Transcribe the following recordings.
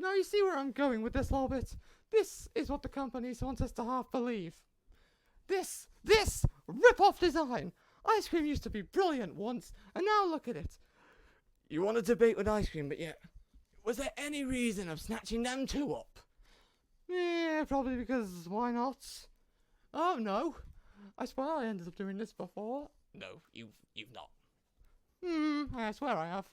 Now you see where I'm going with this, Lolbit. This is what the companies want us to half believe. This rip-off design. Ice cream used to be brilliant once, and now look at it. You want to debate with ice cream, but yet, was there any reason of snatching them two up? Yeah, probably because why not? Oh no, I swear I ended up doing this before. No, you've not. I swear I have.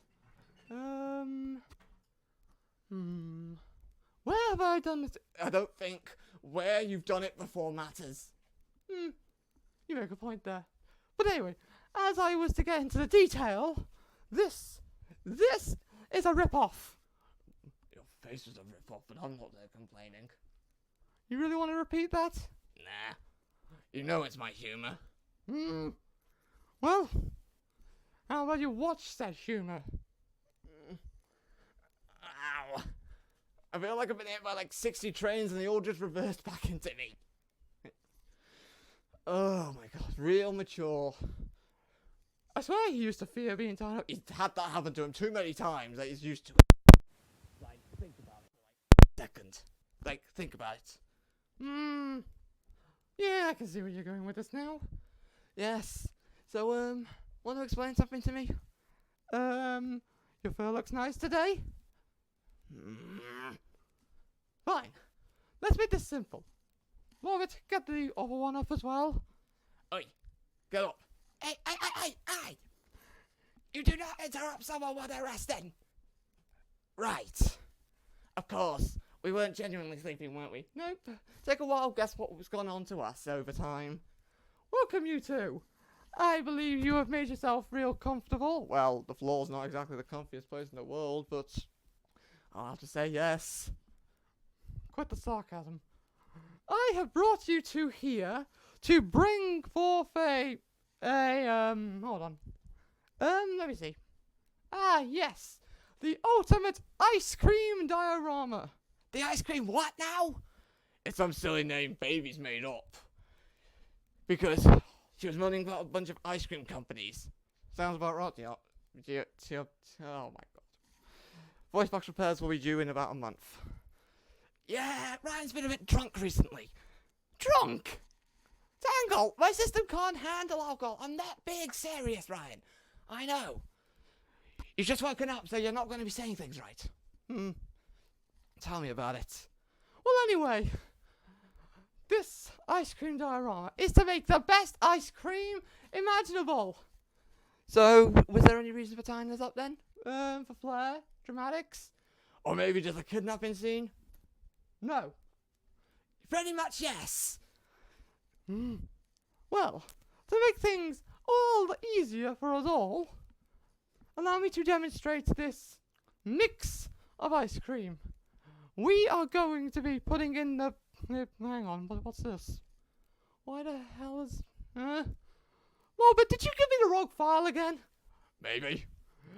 Where have I done this? I don't think where you've done it before matters. You make a point there. But anyway, as I was to get into the detail, this is a rip-off. Your face is a rip-off, but I'm not there complaining. You really want to repeat that? Nah. You know it's my humour. Well, how about you watch that humour? Ow. I feel like I've been hit by like 60 trains and they all just reversed back into me. Oh my god, real mature. I swear he used to fear being tied up. He's had that happen to him too many times that he's used to it. Like, think about it for like a second. Like, think about it. Yeah, I can see where you're going with this now. Yes. So, want to explain something to me? Your fur looks nice today? Fine. Let's make this simple. Lolbit, get the other one up as well. Oi, get up. Hey! You do not interrupt someone while they're resting. Right. Of course. We weren't genuinely sleeping, weren't we? Nope. Take a while, guess what was gone on to us over time. Welcome, you two. I believe you have made yourself real comfortable. Well, the floor's not exactly the comfiest place in the world, but I'll have to say yes. Quite the sarcasm. I have brought you two here to bring forth hold on. Let me see. Ah, yes. The ultimate ice cream diorama. The ice cream what now? It's some silly name Baby's made up. Because she was moaning about a bunch of ice cream companies. Sounds about right, yeah. Oh my god. Voice box repairs will be due in about a month. Yeah, Ryan's been a bit drunk recently. Drunk? Tangle, my system can't handle alcohol. I'm that big serious, Ryan. I know. You've just woken up, so you're not going to be saying things right. Tell me about it. Well, anyway, this ice cream diorama is to make the best ice cream imaginable. So, was there any reason for tying this up then? For flair? Dramatics? Or maybe just a kidnapping scene? No. Pretty much yes. Well, to make things all the easier for us all, allow me to demonstrate this mix of ice cream. We are going to be putting in the... hang on, what's this? Why the hell is... Lolbit, did you give me the wrong file again? Maybe.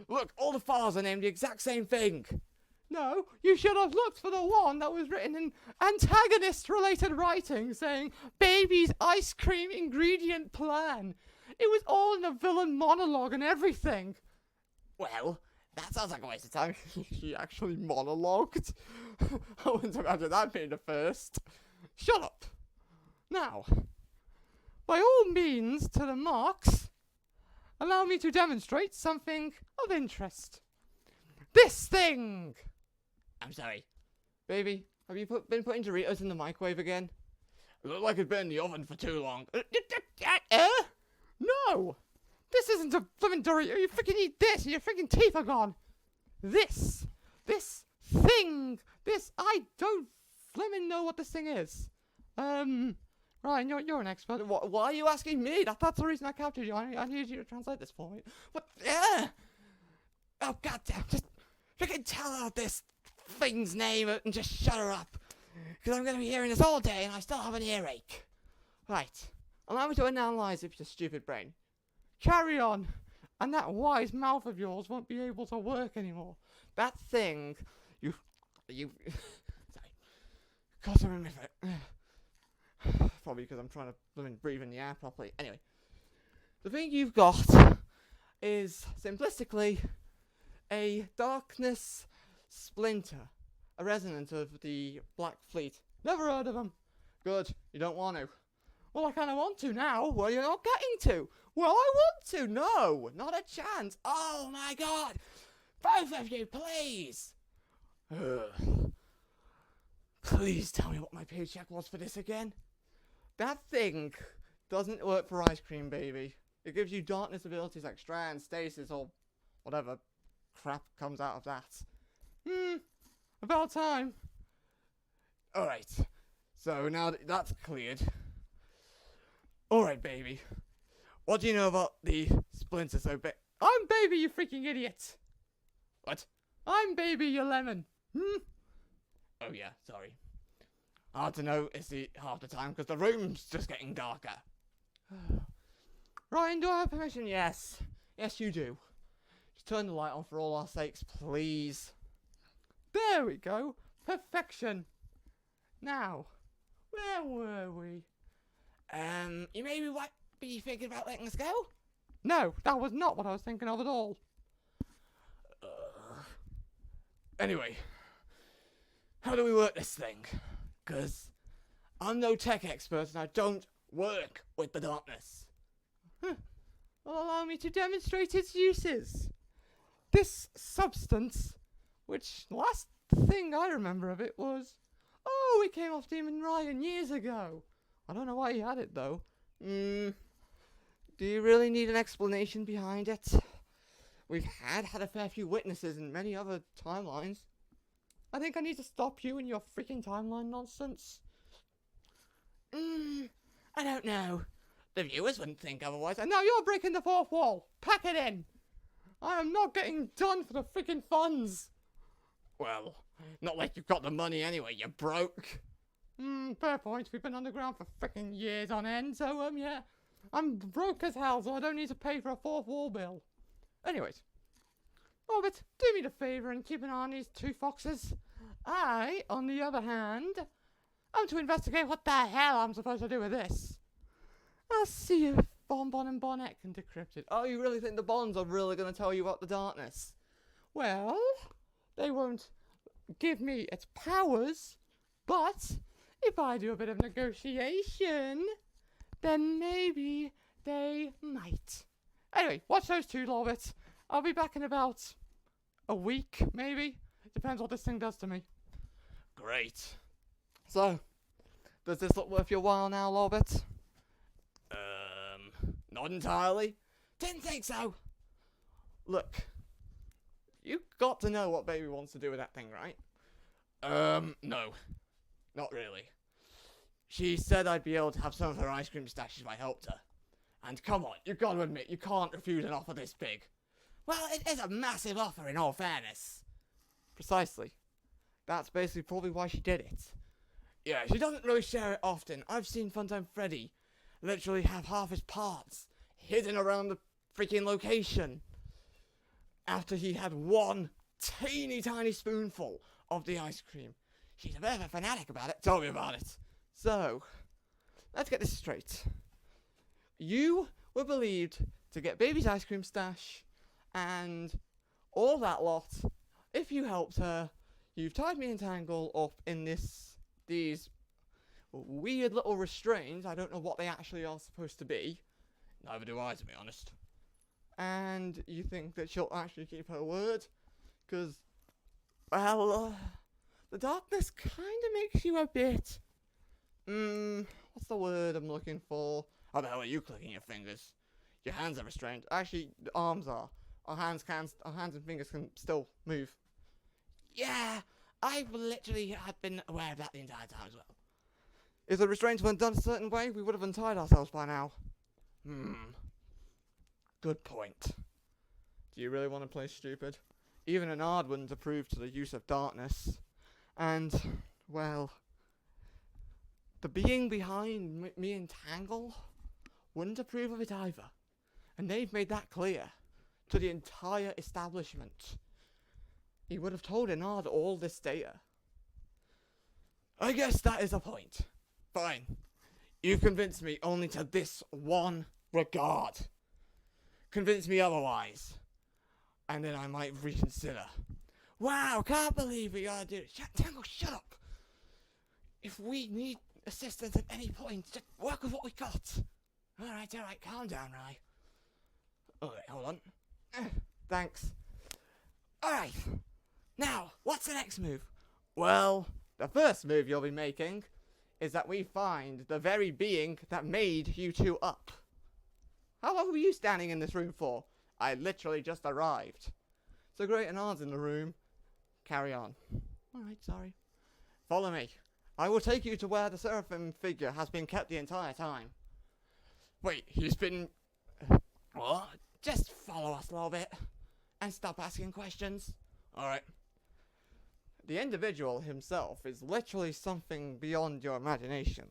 Look, all the files are named the exact same thing. No, you should have looked for the one that was written in antagonist-related writing saying Baby's ice cream ingredient plan. It was all in a villain monologue and everything. Well, that sounds like a waste of time. She actually monologued. I wouldn't imagine that being the first. Shut up. Now, by all means to the marks, allow me to demonstrate something of interest. This thing! I'm sorry. Baby, have you been putting Doritos in the microwave again? It looked like it'd been in the oven for too long. No! This isn't a flippin' Dorito. You freaking eat this and your freaking teeth are gone. This thing, I don't flippin' know what this thing is. Ryan, you're an expert. Why are you asking me? That's the reason I captured you. I need you to translate this for me. What? Oh, goddamn. Just freaking tell her this thing's name and just shut her up. Because I'm going to be hearing this all day and I still have an earache. Right. Allow me to analyze it, your stupid brain. Carry on. And that wise mouth of yours won't be able to work anymore. That thing, you sorry. Cause I'm in it. Probably because I'm trying to breathe in the air properly. Anyway. The thing you've got is, simplistically, a darkness splinter. a resident of the Black Fleet. Never heard of them. Good, you don't want to. Well, I kind of want to now. Well, you're not getting to. Well, I want to. No, not a chance. Oh my god. Both of you, please. Please tell me what my paycheck was for this again. That thing doesn't work for Ice Cream Baby. It gives you darkness abilities like strand, stasis, or whatever crap comes out of that. About time. Alright, so now that that's cleared. Alright, baby. What do you know about the splinter so big? I'm Baby, you freaking idiot! What? I'm Baby, you lemon. Oh yeah, sorry. Hard to know it's the half the time because the room's just getting darker. Ryan, do I have permission? Yes. Yes, you do. Just turn the light on for all our sakes, please. There we go. Perfection. Now, where were we? You maybe might be thinking about letting us go? No, that was not what I was thinking of at all. Anyway, how do we work this thing? Because I'm no tech expert and I don't work with the darkness. Well, allow me to demonstrate its uses. This substance, which last thing I remember of it was, oh, it came off Demon Ryan years ago. I don't know why he had it though. Do you really need an explanation behind it? We've had a fair few witnesses in many other timelines. I think I need to stop you and your freaking timeline nonsense. I don't know. The viewers wouldn't think otherwise. And now you're breaking the fourth wall. Pack it in. I am not getting done for the freaking funds. Well, not like you've got the money anyway, you're broke. Fair point. We've been underground for freaking years on end, so, yeah. I'm broke as hell, so I don't need to pay for a fourth wall bill. Anyways. Lolbit, do me the favour and keep an eye on these two foxes. I, on the other hand, am to investigate what the hell I'm supposed to do with this. I'll see if Bonbon and Bonnet can decrypt it. Oh, you really think the Bonds are really going to tell you about the darkness? Well, they won't give me its powers, but if I do a bit of negotiation, then maybe they might. Anyway, watch those two, Lolbit. I'll be back in about a week, maybe. Depends what this thing does to me. Great. So, does this look worth your while now, Lolbit? Not entirely. Didn't think so. Look, you got to know what Baby wants to do with that thing, right? No. Not really. She said I'd be able to have some of her ice cream stash if I helped her. And come on, you got to admit, you can't refuse an offer this big. Well, it is a massive offer in all fairness. Precisely. That's basically probably why she did it. Yeah, she doesn't really share it often. I've seen Funtime Freddy literally have half his parts hidden around the freaking location after he had one teeny tiny spoonful of the ice cream. She's a bit of a fanatic about it. Tell me about it. So, let's get this straight. You were believed to get Baby's ice cream stash and all that lot. If you helped her, you've tied me and Tangle up in these weird little restraints. I don't know what they actually are supposed to be. Neither do I, to be honest. And you think that she'll actually keep her word? Because, well, the darkness kind of makes you a bit... what's the word I'm looking for? How the hell are you clicking your fingers? Your hands are restrained. Actually, the arms are. Our hands and fingers can still move. Yeah, I literally had been aware of that the entire time as well. If the restraints weren't done a certain way, we would have untied ourselves by now. Good point. Do you really want to play stupid? Even an Ard wouldn't approve to the use of darkness. And, well, the being behind me and Tangle wouldn't approve of it either. And they've made that clear to the entire establishment. He would have told Enard all this data. I guess that is a point. Fine. You've convinced me only to this one regard. Convince me otherwise, and then I might reconsider. Wow, can't believe we gotta do it. Tangle, shut up. If we need assistance at any point, just work with what we got. Alright, calm down, Rye. Alright, hold on. Thanks. Alright, now, what's the next move? Well, the first move you'll be making is that we find the very being that made you two up. How long were you standing in this room for? I literally just arrived. So great, Anand's in the room. Carry on. Alright, sorry. Follow me. I will take you to where the seraphim figure has been kept the entire time. Wait, he's been... What? Just follow us a little bit. And stop asking questions. Alright. The individual himself is literally something beyond your imagination.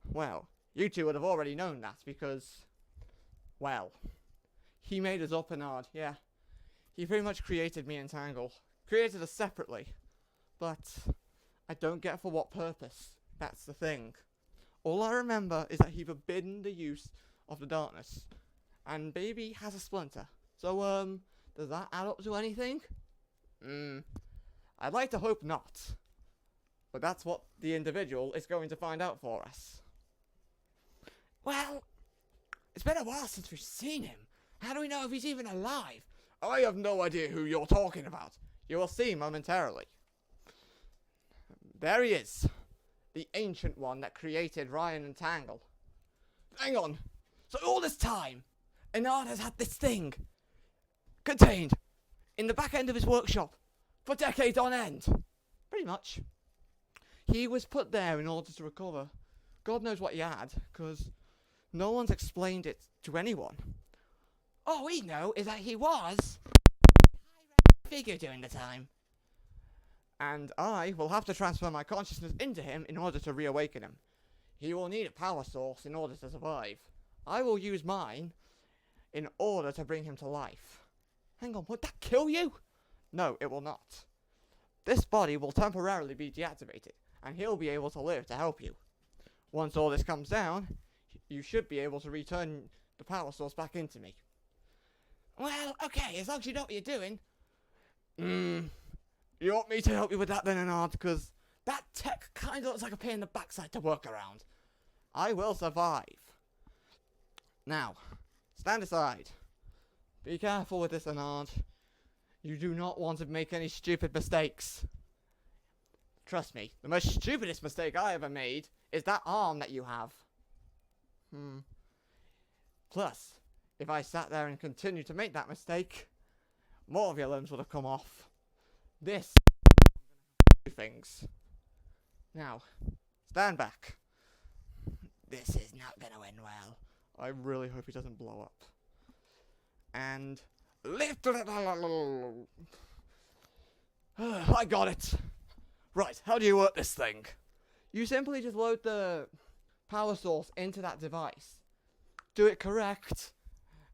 Well, you two would have already known that because... Well, he made us up, Anand, yeah. He pretty much created me and Tangle. Created us separately. But I don't get for what purpose. That's the thing. All I remember is that he forbidden the use of the darkness. And Baby has a splinter. So, does that add up to anything? I'd like to hope not. But that's what the individual is going to find out for us. Well, it's been a while since we've seen him. How do we know if he's even alive? I have no idea who you're talking about. You will see momentarily. There he is. The ancient one that created Ryan and Tangle. Hang on. So all this time, Anand has had this thing contained in the back end of his workshop for decades on end. Pretty much. He was put there in order to recover. God knows what he had, because no one's explained it to anyone. All we know is that he was a figure during the time. And I will have to transfer my consciousness into him in order to reawaken him. He will need a power source in order to survive. I will use mine in order to bring him to life. Hang on, would that kill you? No, it will not. This body will temporarily be deactivated, and he'll be able to live to help you. Once all this comes down, you should be able to return the power source back into me. Well, okay, as long as you know what you're doing. You want me to help you with that then, Anand? Because that tech kind of looks like a pain in the backside to work around. I will survive. Now, stand aside. Be careful with this, Anand. You do not want to make any stupid mistakes. Trust me, the most stupidest mistake I ever made is that arm that you have. Plus, if I sat there and continued to make that mistake, more of your limbs would have come off. This things. Now, stand back. This is not gonna end well. I really hope he doesn't blow up. And lift it. I got it. Right, how do you work this thing? You simply just load the power source into that device. Do it correct,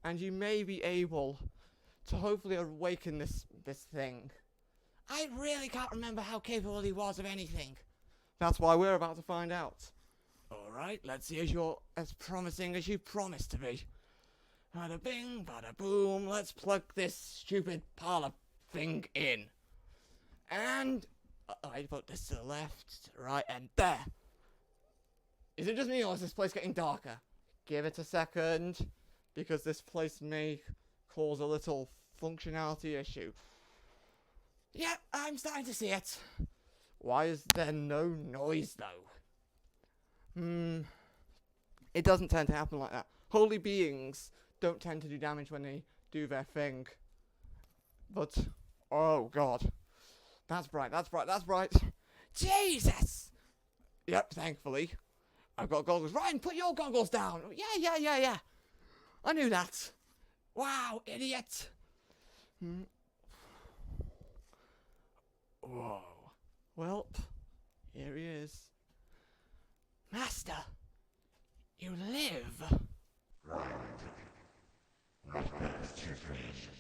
and you may be able to hopefully awaken this thing. I really can't remember how capable he was of anything. That's why we're about to find out. Alright, let's see if you're as promising as you promised to be. Bada bing, bada boom, let's plug this stupid parlor thing in. And I put this to the left, right, and there. Is it just me or is this place getting darker? Give it a second, because this place may cause a little functionality issue. Yep, I'm starting to see it. Why is there no noise, though? It doesn't tend to happen like that. Holy beings don't tend to do damage when they do their thing. But, oh god. That's bright, that's bright, that's bright. Jesus! Yep, thankfully. I've got goggles. Ryan, put your goggles down! Yeah. I knew that. Wow, idiot. Whoa. Well, here he is. Master, you live. Right. Not best situation.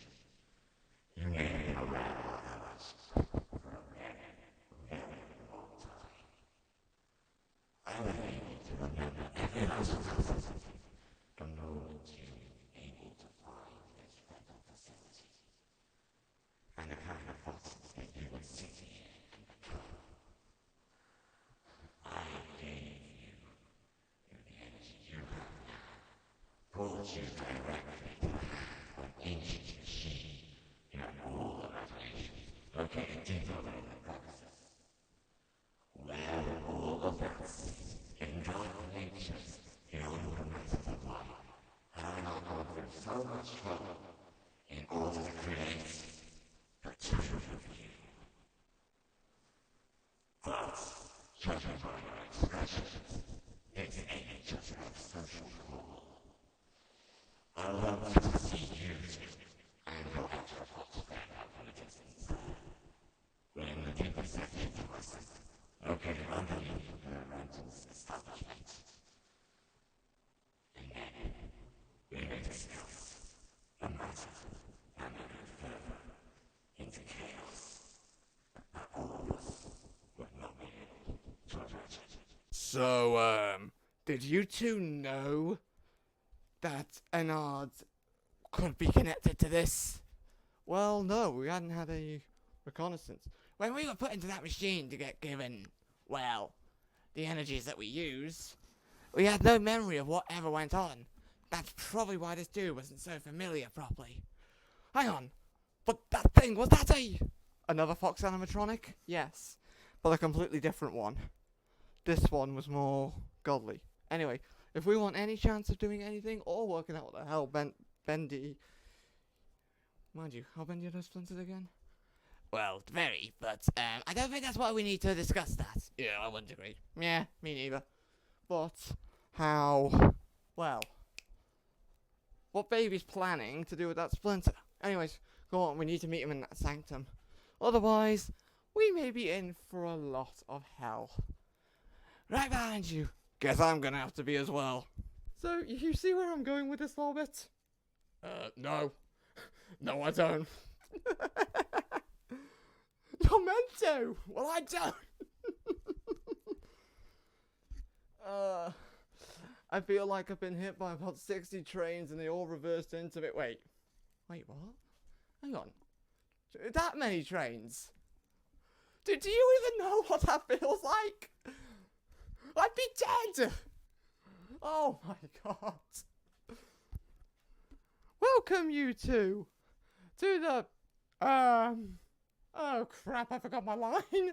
You may be around us for a very long time. I will need to remember every last facility in order to be able to find this mental facility. And the kind of thoughts you directly to an ancient machine in all the revelations located deeper in the Caucasus, where all the best enjoy the natures in all the methods of life, having gone through so much trouble in order to create the two of you. But, judging by your expressions, it's ain't just a social call. I love to see you two and your extra stand up for the distance. We're in the deepest section of us, located underneath the rental's establishment. And then, we may discuss the matter and move further into chaos that all of us would not be able to imagine. So, did you two know that Enard could be connected to this? Well, no, we hadn't had a reconnaissance. When we were put into that machine to get given, well, the energies that we use, we had no memory of whatever went on. That's probably why this dude wasn't so familiar properly. Hang on, but that thing, was that another Fox animatronic? Yes, but a completely different one. This one was more godly. Anyway, if we want any chance of doing anything or working out what the hell Bendy... Mind you, how bendy are those splinters again? Well, very, but I don't think that's why we need to discuss that. Yeah, I wouldn't agree. Yeah, me neither. But how... Well, what Baby's planning to do with that splinter? Anyways, go on, we need to meet him in that sanctum. Otherwise, we may be in for a lot of hell. Right behind you. Guess I'm gonna have to be as well. So, you see where I'm going with this, Lolbit? No. No, I don't. You're meant to! Well, I don't! I feel like I've been hit by about 60 trains and they all reversed into it. Wait, what? Hang on. That many trains? Do you even know what that feels like? I'd be dead! Oh my god. Welcome, you two, to the, oh crap, I forgot my line.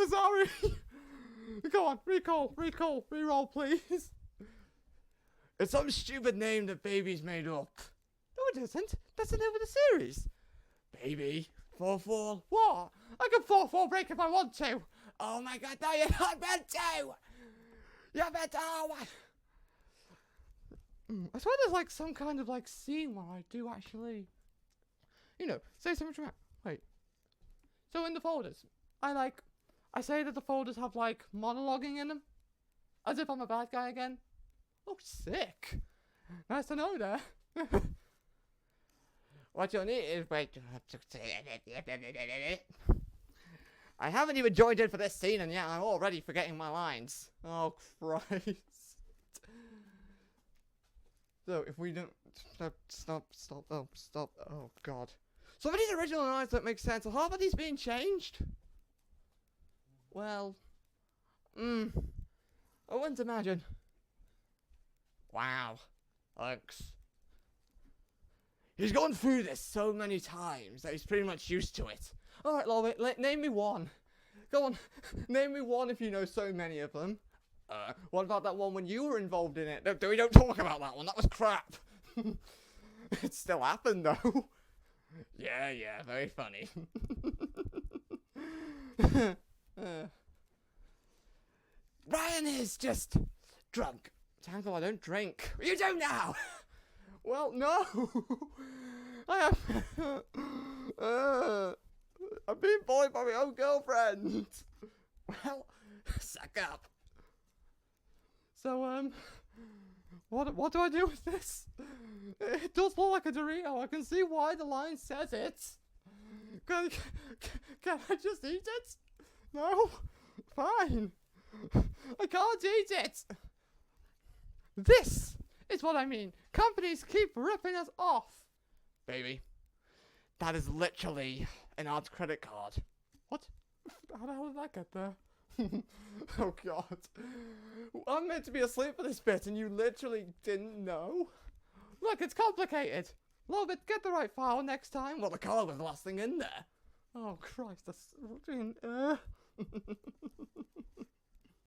Sorry. Go on, recall, reroll, please. It's some stupid name that Baby's made up. No, it isn't. That's the name of the series. Baby, 4-4. What? I can 4-4 break if I want to. Oh my god, no, you're not meant to. You're meant to. Oh my. I swear there's like some kind of like scene where I do actually, say something dramatic. Wait. So in the folders, I say that the folders have like monologuing in them, as if I'm a bad guy again. Oh, sick. Nice to know there. What you'll need is wait. I haven't even joined in for this scene and yet I'm already forgetting my lines. Oh Christ. So if we don't stop. Oh god. Some of these original lines don't make sense. Are half of these being changed? Well, I wouldn't imagine. Wow. Thanks. He's gone through this so many times that he's pretty much used to it. Alright, Lolbit, name me one. Go on, name me one if you know so many of them. What about that one when you were involved in it? We don't talk about that one, that was crap. It still happened though. Yeah, very funny. Ryan is just drunk. Tangle, I don't drink. You do now! Well, no! I am... I'm being bullied by my own girlfriend! Well, suck up. So, what do I do with this? It does look like a Dorito. I can see why the line says it. Can I just eat it? No? Fine. I can't eat it. This is what I mean. Companies keep ripping us off. Baby, that is literally an art's credit card. What? How the hell did that get there? Oh god. I'm meant to be asleep for this bit and you literally didn't know? Look, it's complicated. Lolbit, get the right file next time. Well, the card was the last thing in there. Oh, Christ, that's...